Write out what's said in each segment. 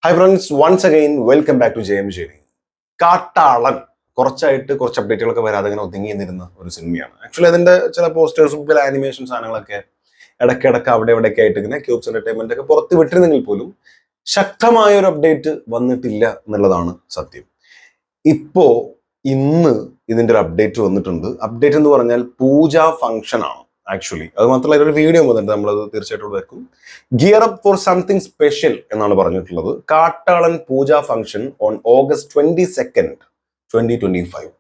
Hi friends, once again, welcome back to JM Jeni. കാട്ടാളൻ കുറച്ച് അപ്ഡേറ്റുകളൊക്കെ വരാതെ ഇങ്ങനെ ഒതുങ്ങി നിന്നിരുന്ന ഒരു സിനിമയാണ്. ആക്ച്വലി അതിന്റെ ചില പോസ്റ്റേഴ്സും ചില ആനിമേഷൻ സാധനങ്ങളൊക്കെ ഇടയ്ക്കിടയ്ക്ക് അവിടെ ഇവിടെയൊക്കെ ആയിട്ട് ഇങ്ങനെ ക്യൂബ്സ് എന്റർടൈൻമെന്റ് ഒക്കെ പുറത്ത് വിട്ടിരുന്നെങ്കിൽ പോലും ശക്തമായ ഒരു അപ്ഡേറ്റ് വന്നിട്ടില്ല എന്നുള്ളതാണ് സത്യം. ഇപ്പോ ഇന്ന് ഇതിന്റെ ഒരു അപ്ഡേറ്റ് വന്നിട്ടുണ്ട്. അപ്ഡേറ്റ് എന്ന് പറഞ്ഞാൽ പൂജ ഫംഗ്ഷൻ ആണ്. ആക്ച്വലി അത് മാത്രമല്ല ഇതൊരു വീഡിയോ വന്നിട്ട് നമ്മളത് തീർച്ചയായിട്ടും വെക്കും. Gear up for something special എന്നാണ് പറഞ്ഞിട്ടുള്ളത്. കാട്ടാളൻ പൂജ ഫംഗ്ഷൻ ഓൺ ഓഗസ്റ്റ് 22, 2025.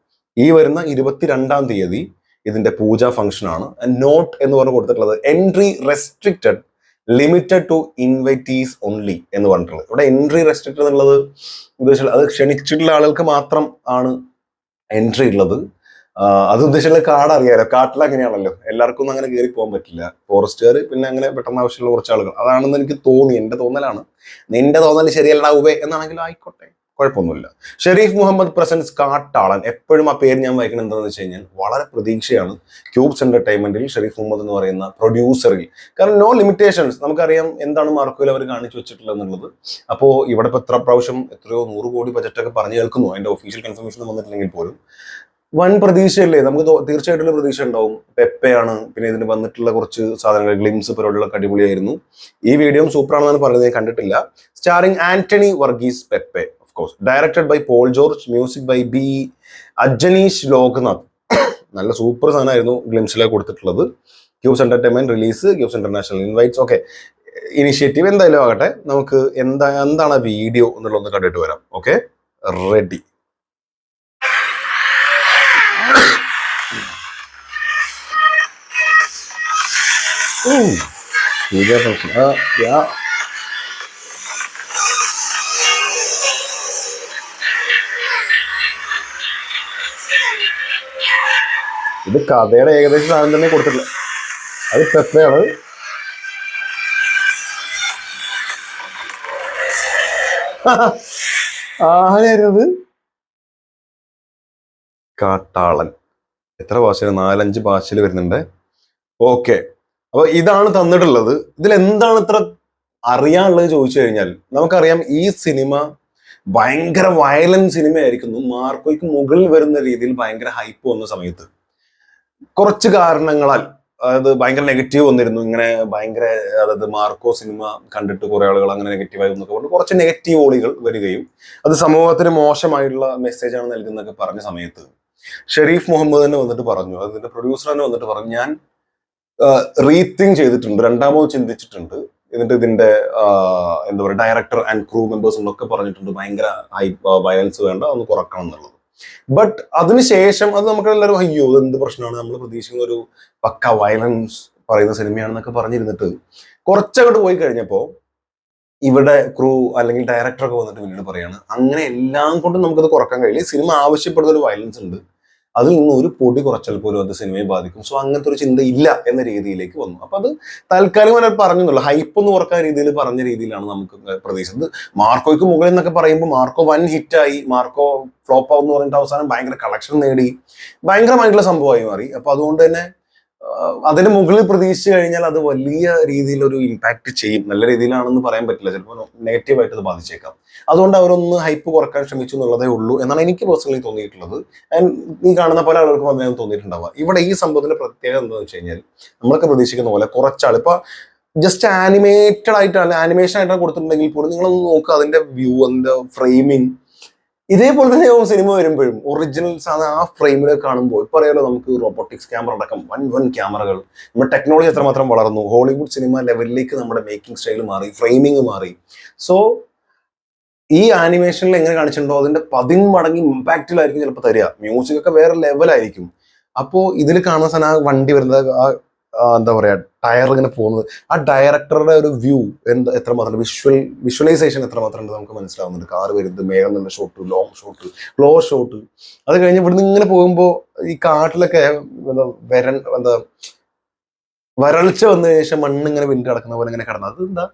ഈ വരുന്ന 22-ാം തീയതി ഇതിന്റെ പൂജ ഫംഗ്ഷൻ ആണ്. നോട്ട് എന്ന് പറഞ്ഞ് കൊടുത്തിട്ടുള്ളത് entry restricted, limited to invitees only എന്ന് പറഞ്ഞിട്ടുള്ളത്. ഇവിടെ എൻട്രി റെസ്ട്രിക്റ്റഡ് എന്നുള്ളത് ഉദ്ദേശിച്ചുള്ള അത് ക്ഷണിച്ചിട്ടുള്ള ആളുകൾക്ക് മാത്രം ആണ് എൻട്രി ഉള്ളത്. അത് ഉദ്ദേശിച്ചുള്ള കാട് അറിയാലോ, കാട്ടിൽ അങ്ങനെയാണല്ലോ, എല്ലാവർക്കും ഒന്നും അങ്ങനെ കയറി പോകാൻ പറ്റില്ല. ഫോറസ്റ്റുകാർ പിന്നെ അങ്ങനെ പെട്ടെന്ന് ആവശ്യമുള്ള കുറച്ച് ആളുകൾ, അതാണെന്ന് എനിക്ക് തോന്നി. എന്റെ തോന്നലാണ്. നിന്റെ തോന്നൽ ശരിയല്ലാവേ എന്നാണെങ്കിലും ആയിക്കോട്ടെ, കുഴപ്പമൊന്നുമില്ല. ഷെരീഫ് മുഹമ്മദ് പ്രസൻസ് കാട്ടാളൻ. എപ്പോഴും ആ പേര് ഞാൻ വായിക്കുന്നത് എന്താണെന്ന് വെച്ച് കഴിഞ്ഞാൽ വളരെ പ്രതീക്ഷയാണ് ക്യൂബ്സ് എന്റർടൈൻമെന്റിൽ ഷെരീഫ് മുഹമ്മദ് എന്ന് പറയുന്ന പ്രൊഡ്യൂസറിൽ. കാരണം നോ ലിമിറ്റേഷൻസ്, നമുക്കറിയാം എന്താണ് മാർക്കോയിൽ അവർ കാണിച്ചു വെച്ചിട്ടുള്ളത് എന്നുള്ളത്. അപ്പോൾ ഇവിടെ ഇപ്പോൾ എത്ര പ്രാവശ്യം എത്രയോ 100 കോടി ബജറ്റൊക്കെ പറഞ്ഞു കേൾക്കുന്നു. അതിന്റെ ഒഫീഷ്യൽ കൺഫർമേഷൻ വന്നിട്ടില്ലെങ്കിൽ പോലും വൻ പ്രതീക്ഷയല്ലേ, നമുക്ക് തീർച്ചയായിട്ടുള്ള പ്രതീക്ഷ ഉണ്ടാവും. പെപ്പയാണ്, പിന്നെ ഇതിന് വന്നിട്ടുള്ള കുറച്ച് സാധനങ്ങൾ ഗ്ലിംസ് പരിപാടികളൊക്കെ അടിപൊളിയായിരുന്നു. ഈ വീഡിയോയും സൂപ്പറാണെന്നാണ് പറയുന്നത്, ഞാൻ കണ്ടിട്ടില്ല. Starring Antony Varghese Pepe, of course. Directed by Paul George, music by B Ajaneesh Loknath. നല്ല സൂപ്പർ സാധനമായിരുന്നു ഗ്ലിംസിലേക്ക് കൊടുത്തിട്ടുള്ളത്. Cubes Entertainment release, Cubes International invites, okay initiative എന്തായാലും ആകട്ടെ. നമുക്ക് എന്താണ് വീഡിയോ എന്നുള്ളതൊന്ന് കണ്ടിട്ട് വരാം. Okay, ready. പൂജ ഫംഗ്ഷൻ, ഇത് കഥയുടെ ഏകദേശം സാധനം തന്നെ കൊടുത്തിട്ടില്ല. അത് പെപ്പയാണ്. ആരായിരുന്നത്? കാട്ടാളൻ. എത്ര ഭാഷയിൽ? 4-5 ഭാഷയിൽ വരുന്നുണ്ട്. ഓക്കെ, അപ്പൊ ഇതാണ് തന്നിട്ടുള്ളത്. ഇതിൽ എന്താണ് ഇത്ര അറിയാനുള്ളത് ചോദിച്ചു കഴിഞ്ഞാൽ, നമുക്കറിയാം ഈ സിനിമ ഭയങ്കര വയലന്റ് സിനിമയായിരിക്കുന്നു. മാർക്കോയ്ക്ക് മുകളിൽ വരുന്ന രീതിയിൽ ഭയങ്കര ഹൈപ്പ് വന്ന സമയത്ത് കുറച്ച് കാരണങ്ങളാൽ, അതായത് ഭയങ്കര നെഗറ്റീവ് വന്നിരുന്നു. ഇങ്ങനെ ഭയങ്കര, അതായത് മാർക്കോ സിനിമ കണ്ടിട്ട് കുറെ ആളുകൾ അങ്ങനെ നെഗറ്റീവായി എന്നൊക്കെ പറഞ്ഞു കുറച്ച് നെഗറ്റീവ് ഓളികൾ വരികയും അത് സമൂഹത്തിന് മോശമായിട്ടുള്ള മെസ്സേജാണ് നൽകുന്നതൊക്കെ പറഞ്ഞ സമയത്ത് ഷെരീഫ് മുഹമ്മദ് തന്നെ വന്നിട്ട് പറഞ്ഞു, അതിന്റെ പ്രൊഡ്യൂസർ തന്നെ വന്നിട്ട് പറഞ്ഞു, ഞാൻ റീതിങ്ക് ചെയ്തിട്ടുണ്ട്, രണ്ടാമത് ചിന്തിച്ചിട്ടുണ്ട്. എന്നിട്ട് ഇതിന്റെ എന്താ പറയുക, ഡയറക്ടർ ആൻഡ് ക്രൂ മെമ്പേഴ്സ് എന്നൊക്കെ പറഞ്ഞിട്ടുണ്ട് ഭയങ്കര വയലൻസ് വേണ്ട, ഒന്ന് കുറക്കണം എന്നുള്ളത്. ബട്ട് അതിനുശേഷം അത് നമുക്ക് എല്ലാവരും അയ്യോ എന്ത് പ്രശ്നമാണ്, നമ്മൾ പ്രതീക്ഷിക്കുന്ന ഒരു പക്ക വയലൻസ് പറയുന്ന സിനിമയാണെന്നൊക്കെ പറഞ്ഞിരുന്നിട്ട് കുറച്ചങ്ങോട്ട് പോയി കഴിഞ്ഞപ്പോൾ ഇവിടെ ക്രൂ അല്ലെങ്കിൽ ഡയറക്ടറൊക്കെ വന്നിട്ട് പിന്നീട് പറയാണ്, അങ്ങനെ എല്ലാം കൊണ്ടും നമുക്കത് കുറക്കാൻ കഴിയില്ല. സിനിമ ആവശ്യപ്പെടുന്ന ഒരു വയലൻസ് ഉണ്ട്, അതിൽ നിന്ന് ഒരു പൊടി കുറച്ചാൽ പോലും അത് സിനിമയെ ബാധിക്കും. സോ അങ്ങനത്തെ ഒരു ചിന്ത ഇല്ല എന്ന രീതിയിലേക്ക് വന്നു. അപ്പൊ അത് താൽക്കാലികമായി പറഞ്ഞെന്നുള്ളൂ, ഹൈപ്പ് ഒന്ന് കുറക്കാൻ രീതിയിൽ പറഞ്ഞ രീതിയിലാണ് നമുക്ക് പ്രതീക്ഷിച്ചത്. മാർക്കോയ്ക്ക് മുകളിൽ എന്നൊക്കെ പറയുമ്പോൾ മാർക്കോ വൻ ഹിറ്റായി, മാർക്കോ ഫ്ലോപ്പ് ആവുമെന്ന് പറഞ്ഞിട്ട് അവസാനം ഭയങ്കര കളക്ഷൻ നേടി, ഭയങ്കരമായിട്ടുള്ള സംഭവമായി മാറി. അപ്പൊ അതുകൊണ്ട് തന്നെ അതിന് മുകളിൽ പ്രതീക്ഷിച്ചു കഴിഞ്ഞാൽ അത് വലിയ രീതിയിലൊരു ഇമ്പാക്ട് ചെയ്യും. നല്ല രീതിയിലാണെന്ന് പറയാൻ പറ്റില്ല, ചിലപ്പോൾ നെഗറ്റീവായിട്ട് അത് ബാധിച്ചേക്കാം. അതുകൊണ്ട് അവരൊന്ന് ഹൈപ്പ് കുറക്കാൻ ശ്രമിച്ചു എന്നുള്ളതേ ഉള്ളൂ എന്നാണ് എനിക്ക് പേഴ്സണലി തോന്നിയിട്ടുള്ളത്. ആൻഡ് ഈ കാണുന്ന പല ആളുകൾക്കും അദ്ദേഹം തോന്നിയിട്ടുണ്ടാവുക. ഇവിടെ ഈ സംഭവത്തിന്റെ പ്രത്യേകത എന്താണെന്ന് വെച്ച് കഴിഞ്ഞാൽ, നമ്മളൊക്കെ പ്രതീക്ഷിക്കുന്ന പോലെ കുറച്ചാൾ ഇപ്പൊ ജസ്റ്റ് ആനിമേറ്റഡ് ആയിട്ടാണ്, ആനിമേഷൻ ആയിട്ടാണ് കൊടുത്തിട്ടുണ്ടെങ്കിൽ പോലും നിങ്ങളൊന്ന് നോക്കുക, അതിന്റെ വ്യൂ, അതിന്റെ ഫ്രെയിമിങ് ഇതേപോലെ തന്നെ സിനിമ വരുമ്പോഴും ഒറിജിനൽ സാധനം ആ ഫ്രെയിമിലേക്ക് കാണുമ്പോൾ ഇപ്പൊ അറിയാലോ, നമുക്ക് റോബോട്ടിക്സ് ക്യാമറ അടക്കം വൻ ക്യാമറകൾ, നമ്മുടെ ടെക്നോളജി എത്രമാത്രം വളർന്നു, ഹോളിവുഡ് സിനിമ ലെവലിലേക്ക് നമ്മുടെ മേക്കിംഗ് സ്റ്റൈൽ മാറി, ഫ്രെയിമിങ് മാറി. സോ ഈ ആനിമേഷനിൽ എങ്ങനെ കാണിച്ചിട്ടുണ്ടോ അതിന്റെ 10 മടങ്ങ് ഇമ്പാക്റ്റിലായിരിക്കും ചിലപ്പോൾ തരിക. മ്യൂസിക് ഒക്കെ വേറെ ലെവലായിരിക്കും. അപ്പോൾ ഇതിൽ കാണുന്ന സാധനം, വണ്ടി വരുന്നത്, എന്താ പറയാ, ടയർ ഇങ്ങനെ പോകുന്നത്, ആ ഡയറക്ടറുടെ ഒരു വ്യൂ എത്രമാത്രം വിഷ്വലൈസേഷൻ എത്രമാത്രം ഉണ്ട് നമുക്ക് മനസ്സിലാവുന്നുണ്ട്. കാറ് വരുന്നത്, മേഘം നല്ല ഷോട്ട്, ലോങ് ഷോട്ട്, ക്ലോ ഷോട്ട്. അത് കഴിഞ്ഞ് ഇവിടുന്ന് ഇങ്ങനെ പോകുമ്പോൾ ഈ കാട്ടിലൊക്കെ വരൾച്ച വന്ന ശേഷം മണ്ണിങ്ങനെ വിണ്ട് കിടക്കുന്ന പോലെ ഇങ്ങനെ കിടന്നത്, അത് എന്താ,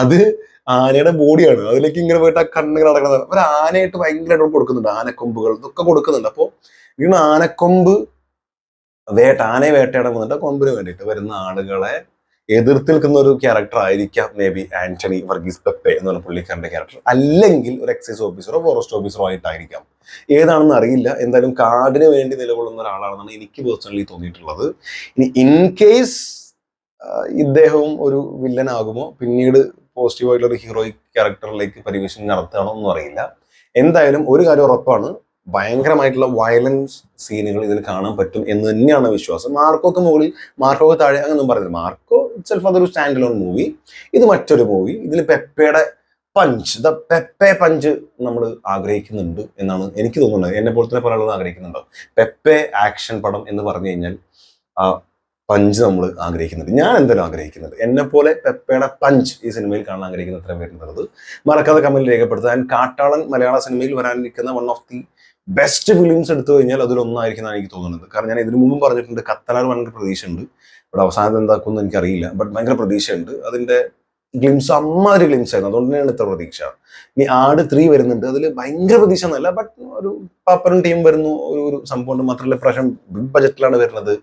അത് ആനയുടെ ബോഡിയാണ്. അതിലേക്ക് ഇങ്ങനെ പോയിട്ട് ആ കണ്ണിങ്ങനെ നടക്കുന്നത് ഒരു ആനയായിട്ട് ഭയങ്കരമായിട്ട് കൊടുക്കുന്നുണ്ട്. ആനക്കൊമ്പുകൾ ഇതൊക്കെ കൊടുക്കുന്നുണ്ട്. അപ്പോൾ ഇങ്ങനെ ആനക്കൊമ്പ് ആനയെ വേട്ടയാടാൻ വന്നിട്ട് കൊമ്പിന് വേണ്ടിയിട്ട് വരുന്ന ആളുകളെ എതിർത്ത് നിൽക്കുന്ന ഒരു ക്യാരക്ടർ ആയിരിക്കാം മേ ബി ആന്റണി വർഗീസ് പെപ്പെ എന്ന് പറഞ്ഞ പുള്ളിക്കാരന്റെ ക്യാരക്ടർ, അല്ലെങ്കിൽ ഒരു എക്സൈസ് ഓഫീസറോ ഫോറസ്റ്റ് ഓഫീസറോ ആയിട്ടായിരിക്കാം. ഏതാണെന്ന് അറിയില്ല. എന്തായാലും കാടിന് വേണ്ടി നിലകൊള്ളുന്ന ഒരാളാണെന്നാണ് എനിക്ക് പേഴ്സണലി തോന്നിയിട്ടുള്ളത്. ഇനി ഇൻ കേസ് ഇദ്ദേഹവും ഒരു വില്ലൻ ആകുമോ, പിന്നീട് പോസിറ്റീവായിട്ടുള്ള ഒരു ഹീറോയിക് ക്യാരക്ടറിലേക്ക് പരിവേഷം നടത്തുകയാണോ ഒന്നും അറിയില്ല. എന്തായാലും ഒരു കാര്യം ഉറപ്പാണ്, ഭയങ്കരമായിട്ടുള്ള വയലൻസ് സീനുകൾ ഇതിൽ കാണാൻ പറ്റും എന്ന് തന്നെയാണ് വിശ്വാസം. മാർക്കോക്ക് മുകളിൽ മാർക്കോക്ക് താഴെ അങ്ങനൊന്നും പറയുന്നത്. മാർക്കോ ഇറ്റ്സെൽഫ് അതൊരു സ്റ്റാൻഡ് അലോൺ മൂവി, ഇത് മറ്റൊരു മൂവി. ഇതിൽ പെപ്പയുടെ പഞ്ച്, ദ പെപ്പെ പഞ്ച് നമ്മൾ ആഗ്രഹിക്കുന്നുണ്ട് എന്നാണ് എനിക്ക് തോന്നുന്നത്. എന്നെ പോലെ തന്നെ പറയാനുള്ളത് ആഗ്രഹിക്കുന്നുണ്ടോ? പെപ്പെ ആക്ഷൻ പടം എന്ന് പറഞ്ഞു കഴിഞ്ഞാൽ ആ പഞ്ച് നമ്മൾ ആഗ്രഹിക്കുന്നുണ്ട്. ഞാൻ എന്തായാലും ആഗ്രഹിക്കുന്നുണ്ട്. എന്നെ പോലെ പെപ്പയുടെ പഞ്ച് ഈ സിനിമയിൽ കാണാൻ ആഗ്രഹിക്കുന്ന എത്ര പേരുള്ളത് മറക്കാതെ കമന്റ് രേഖപ്പെടുത്തുക. ആൻഡ് കാട്ടാളൻ മലയാള സിനിമയിൽ വരാനിരിക്കുന്ന one of the best films എടുത്തു കഴിഞ്ഞാൽ അതിലൊന്നായിരിക്കുന്നതാണ് എനിക്ക് തോന്നുന്നത്. കാരണം ഞാൻ ഇതിനു മുമ്പും പറഞ്ഞിട്ടുണ്ട്, കത്തനാർ ഭയങ്കര പ്രതീക്ഷയുണ്ട്. ഇവിടെ അവസാനത്തെ എന്താക്കുമെന്ന് എനിക്കറിയില്ല, ബട്ട് ഭയങ്കര പ്രതീക്ഷയുണ്ട്. അതിന്റെ ഗ്ലിംസ് അമ്മാതിരി ഗ്ലിംസ് ആയിരുന്നു, അതുകൊണ്ട് തന്നെയാണ് ഇത്ര പ്രതീക്ഷ. ഇനി ആട് 3 വരുന്നുണ്ട്, അതിൽ ഭയങ്കര പ്രതീക്ഷ എന്നല്ല, ബട്ട് ഒരു പാപ്പറും ടീം വരുന്നു, ഒരു സംഭവം ഉണ്ട്. മാത്രമല്ല പ്രാവശ്യം ബിഗ് ബജറ്റിലാണ് വരുന്നത്,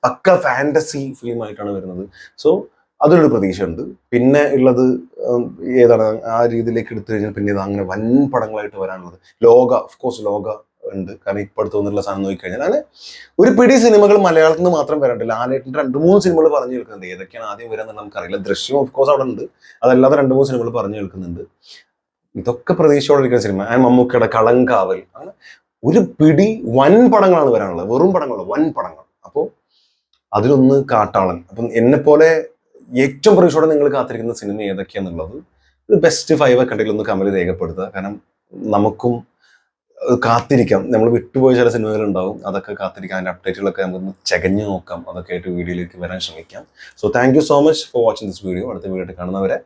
പക്ക ഫാന്റസി ഫിലിം ആയിട്ടാണ് വരുന്നത്. സോ അതിലൊരു പ്രതീക്ഷയുണ്ട്. പിന്നെ ഉള്ളത് ഏതാണ് ആ രീതിയിലേക്ക് എടുത്തു കഴിഞ്ഞാൽ പിന്നെ ഇത് അങ്ങനെ വൻ പടങ്ങളായിട്ട് വരാനുള്ളത് ലോക, ഓഫ്കോഴ്സ് ലോക ഉണ്ട്. കാരണം ഇപ്പോൾ അടുത്ത് വന്നിട്ടുള്ള സാധനം നോക്കിക്കഴിഞ്ഞാൽ അങ്ങനെ ഒരു പിടി സിനിമകൾ മലയാളത്തിൽ നിന്ന് മാത്രം വരാണ്ടില്ല. ലാലേട്ടൻ്റെ 2-3 സിനിമകൾ പറഞ്ഞു കേൾക്കുന്നുണ്ട്. ഏതൊക്കെയാണ് ആദ്യം വരാമെന്ന് നമുക്കറിയില്ല. ദൃശ്യം ഓഫ്കോഴ്സ് അവിടെ ഉണ്ട്, അതല്ലാതെ 2-3 സിനിമകൾ പറഞ്ഞു കേൾക്കുന്നുണ്ട്. ഇതൊക്കെ പ്രതീക്ഷയോടെ ഇരിക്കുന്ന സിനിമ. മമ്മൂക്കയുടെ കളങ്കാവൽ, അങ്ങനെ ഒരു പിടി വൻ പടങ്ങളാണ് വരാനുള്ളത്. വെറും പടങ്ങൾ, വൻ പടങ്ങൾ. അപ്പോൾ അതിലൊന്ന് കാട്ടാളൻ. അപ്പം എന്നെ പോലെ ഏറ്റവും പ്രതീക്ഷയോടെ നിങ്ങൾ കാത്തിരിക്കുന്ന സിനിമ ഏതൊക്കെയാന്നുള്ളത് ഒരു ബെസ്റ്റ് 5 ഒക്കെ ഉണ്ടെങ്കിൽ ഒന്ന് കമന്റ് രേഖപ്പെടുത്തുക. കാരണം നമുക്കും കാത്തിരിക്കാം. നമ്മൾ വിട്ടുപോയ ചില സിനിമകൾ ഉണ്ടാവും, അതൊക്കെ കാത്തിരിക്കാം. അതിന്റെ അപ്ഡേറ്റുകളൊക്കെ നമുക്കൊന്ന് ചകഞ്ഞു നോക്കാം. അതൊക്കെ ആയിട്ട് വീഡിയോയിലേക്ക് വരാൻ ശ്രമിക്കാം. So thank you so much for watching this video. അടുത്ത വീഡിയോ ആയിട്ട് കാണുന്നവരെ